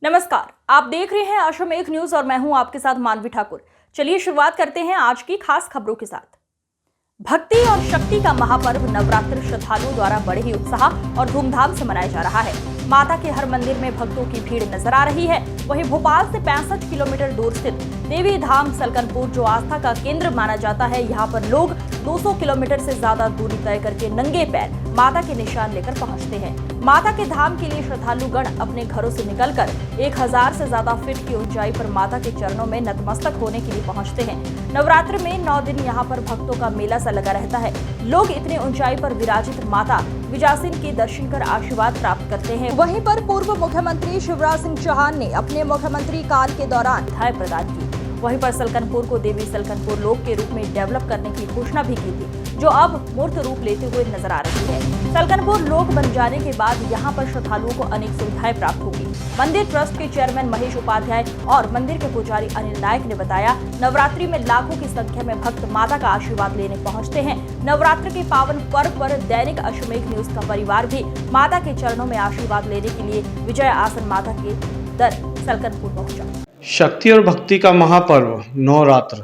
नमस्कार, आप देख रहे हैं अश्वमेघ न्यूज और मैं हूं आपके साथ मानवी ठाकुर। चलिए शुरुआत करते हैं आज की खास खबरों के साथ। भक्ति और शक्ति का महापर्व नवरात्र श्रद्धालुओं द्वारा बड़े ही उत्साह और धूमधाम से मनाया जा रहा है। माता के हर मंदिर में भक्तों की भीड़ नजर आ रही है। वहीं भोपाल से 65 किलोमीटर दूर स्थित देवी धाम सलकनपुर, जो आस्था का केंद्र माना जाता है, यहाँ पर लोग 200 किलोमीटर से ज्यादा दूरी तय करके नंगे पैर माता के निशान लेकर पहुंचते हैं। माता के धाम के लिए श्रद्धालुगण अपने घरों से निकलकर 1000 से ज्यादा फीट की ऊंचाई पर माता के चरणों में नतमस्तक होने के लिए पहुंचते हैं। नवरात्र में 9 दिन यहाँ पर भक्तों का मेला सा लगा रहता है। लोग इतने ऊंचाई पर विराजित माता विजयासिन के दर्शन कर आशीर्वाद प्राप्त करते हैं। वहीं पर पूर्व मुख्यमंत्री शिवराज सिंह चौहान ने अपने मुख्यमंत्री काल के दौरान बधाई प्रदान की। वहीं पर सलकनपुर को देवी सलकनपुर लोक के रूप में डेवलप करने की घोषणा भी की थी, जो अब मूर्त रूप लेते हुए नजर आ रही है। सलकनपुर लोक बन जाने के बाद यहाँ पर श्रद्धालुओं को अनेक सुविधाएं प्राप्त होगी। मंदिर ट्रस्ट के चेयरमैन महेश उपाध्याय और मंदिर के पुजारी अनिल नायक ने बताया, नवरात्रि में लाखों की संख्या में भक्त माता का आशीर्वाद लेने पहुँचते हैं। नवरात्र के पावन पर्व पर दैनिक अश्वमेघ न्यूज का परिवार भी माता के चरणों में आशीर्वाद लेने के लिए विजय आसन माता के दर सलकनपुर पहुंचा। शक्ति और भक्ति का महापर्व नवरात्र,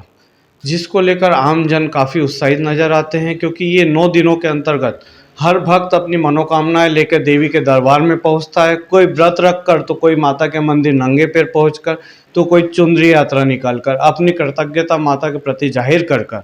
जिसको लेकर आम जन काफ़ी उत्साहित नजर आते हैं, क्योंकि ये 9 दिनों के अंतर्गत हर भक्त अपनी मनोकामनाएं लेकर देवी के दरबार में पहुंचता है। कोई व्रत रख कर, तो कोई माता के मंदिर नंगे पैर पहुंचकर, तो कोई चुनरी यात्रा निकालकर अपनी कृतज्ञता माता के प्रति जाहिर कर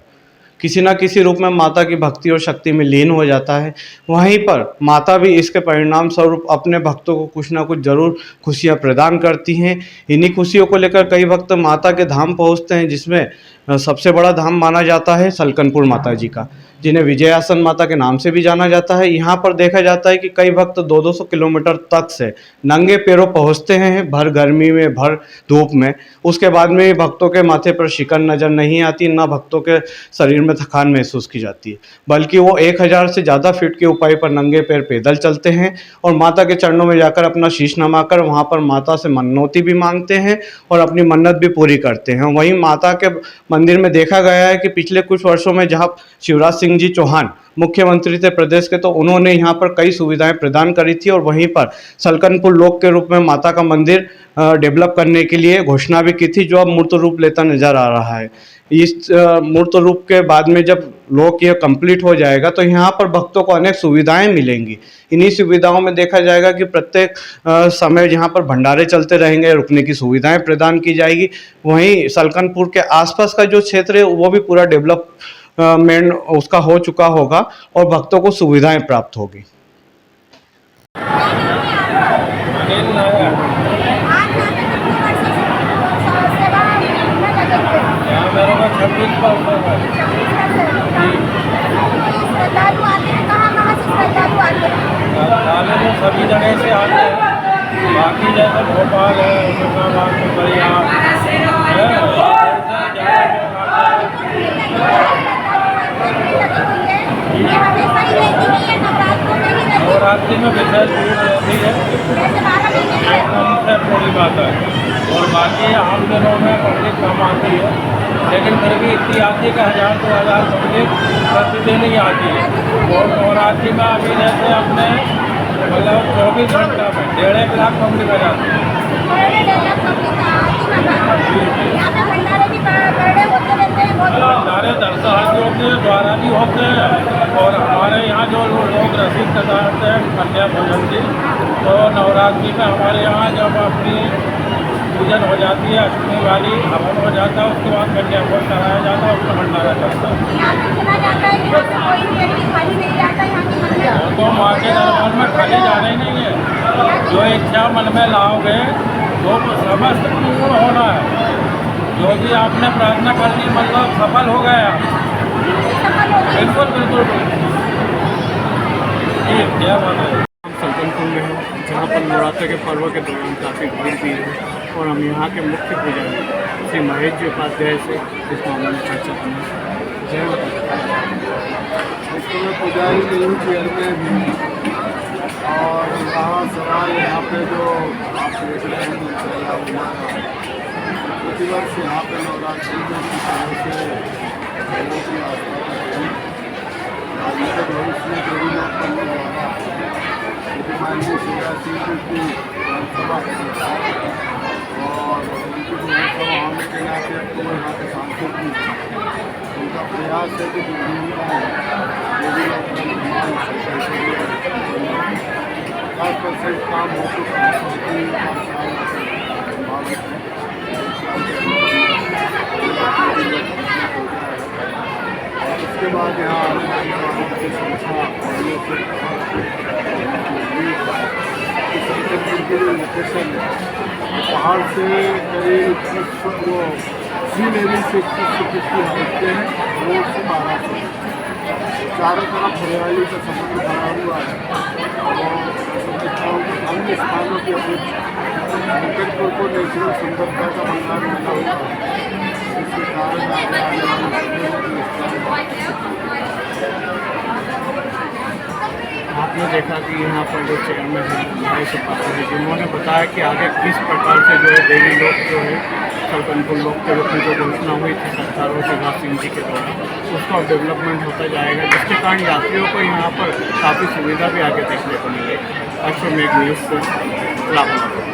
किसी न किसी रूप में माता की भक्ति और शक्ति में लीन हो जाता है। वहीं पर माता भी इसके परिणाम स्वरूप अपने भक्तों को कुछ ना कुछ जरूर खुशियां प्रदान करती हैं। इन्हीं खुशियों को लेकर कई भक्त माता के धाम पहुंचते हैं, जिसमें सबसे बड़ा धाम माना जाता है सलकनपुर माता जी का, जिन्हें विजयासन माता के नाम से भी जाना जाता है। यहाँ पर देखा जाता है कि कई भक्त 200 किलोमीटर तक से नंगे पैरों पहुँचते हैं, भर गर्मी में, भर धूप में। उसके बाद में भक्तों के माथे पर शिकन नज़र नहीं आती, ना भक्तों के शरीर में थकान महसूस की जाती है, बल्कि वो 1000 से ज़्यादा फीट की ऊंचाई पर नंगे पैर पैदल चलते हैं और माता के चरणों में जाकर अपना शीश नमाकर वहाँ पर माता से मन्नौती भी मांगते हैं और अपनी मन्नत भी पूरी करते हैं। वहीं माता के मंदिर में देखा गया है कि पिछले कुछ वर्षों में जहाँ शिवराज सिंह जी चौहान मुख्यमंत्री थे प्रदेश के, तो उन्होंने यहाँ पर कई सुविधाएं प्रदान करी थी और वहीं पर सलकनपुर लोक के रूप में माता का मंदिर डेवलप करने के लिए घोषणा भी की थी, जो अब मूर्त रूप लेता नजर आ रहा है। इस मूर्त रूप के बाद में जब लोक ये कंप्लीट हो जाएगा, तो यहाँ पर भक्तों को अनेक सुविधाएं मिलेंगी। इन्हीं सुविधाओं में देखा जाएगा कि प्रत्येक समय यहाँ पर भंडारे चलते रहेंगे, रुकने की सुविधाएं प्रदान की जाएगी। वहीं सलकनपुर के आसपास का जो क्षेत्र है वो भी पूरा डेवलपमेंट उसका हो चुका होगा और भक्तों को सुविधाएं प्राप्त होगी। सभी जगह से आते हैं, बाकी जैसे भोपाल है, औरंगाबाद में बढ़िया नवरात्रि में विशेष भीड़ रहती है, थोड़ी बात है। और बाकी आम दिनों में पब्लिक कम आती है, लेकिन फिर भी इतनी आती है कि 1000-2000 पब्लिक प्रतिदिन ही आती है। और नवरात्रि में अभी जैसे अपने मतलब 24 घंटा में 1.5 लाख पब्लिक आ जाती है। भंडारे दर्शनार्थियों के द्वारा भी होते हैं और हमारे यहाँ जो लोग रसीद कटाते हैं कन्या भोजन की, तो नवरात्रि में हमारे यहाँ जब अपनी पूजन हो जाती है, अष्टमी वाली हवन हो जाता है, उसके बाद कन्या भोज कराया जाता है, उसका भंडारा चलता है। तो माँ के दरबार में खाली जाना ही नहीं है। जो इच्छा मन में लाओगे वो समस्त पूर्ण होना है। जो भी आपने प्रार्थना कर ली मतलब सफल हो गया। बिल्कुल बिल्कुल जी, क्या बात है। सलकनपुर में है, जहाँ पर नवरात्र के पर्व के दौरान काफ़ी भीड़ भी है और हम यहाँ के मुख्य पुजारी श्री महेश जी उपाध्याय से इस मामले में चर्चा करेंगे। जय माता। पुजारी चेयरमैन भी और वहाँ सवाल यहाँ पे जो आप देख रहे हैं प्रतिवर्ष यहाँ पे नवरात्रि में भविष्य में देवी लोग करने जा रहा है। माननीय शिवराज सिंह की विधानसभा इतिहास है कि जो खासतौर से काम हो चुका है उसके बाद यहाँ की संख्या के लिए लोकेशन है पहाड़ से करीब 3 लेवल से 21 फीट की हाइट हैं रोड से 12 फीट चारों तरफ हरियाली का समुद्र भरा हुआ है और अन्य स्थानों की अपेक्षा डूंगरपुर को नेचुरल सुंदरता का भंडार मिला हुआ है इसके कारण आपने देखा कि यहाँ पर जो चेयरमैन हैं भाई सुपात्र हैं जिन्होंने बताया कि आगे किस प्रकार से जो है देवी लोग जो है सल्तनपुर लोग के रूप में जो घोषणा हुई थी सरदारों शिवराज सिंह जी के द्वारा उसका डेवलपमेंट होता जाएगा जिसके कारण यात्रियों को यहाँ पर काफ़ी सुविधा भी आगे देखने को मिलेगी। अश्वमेघ न्यूज़ से लाभ।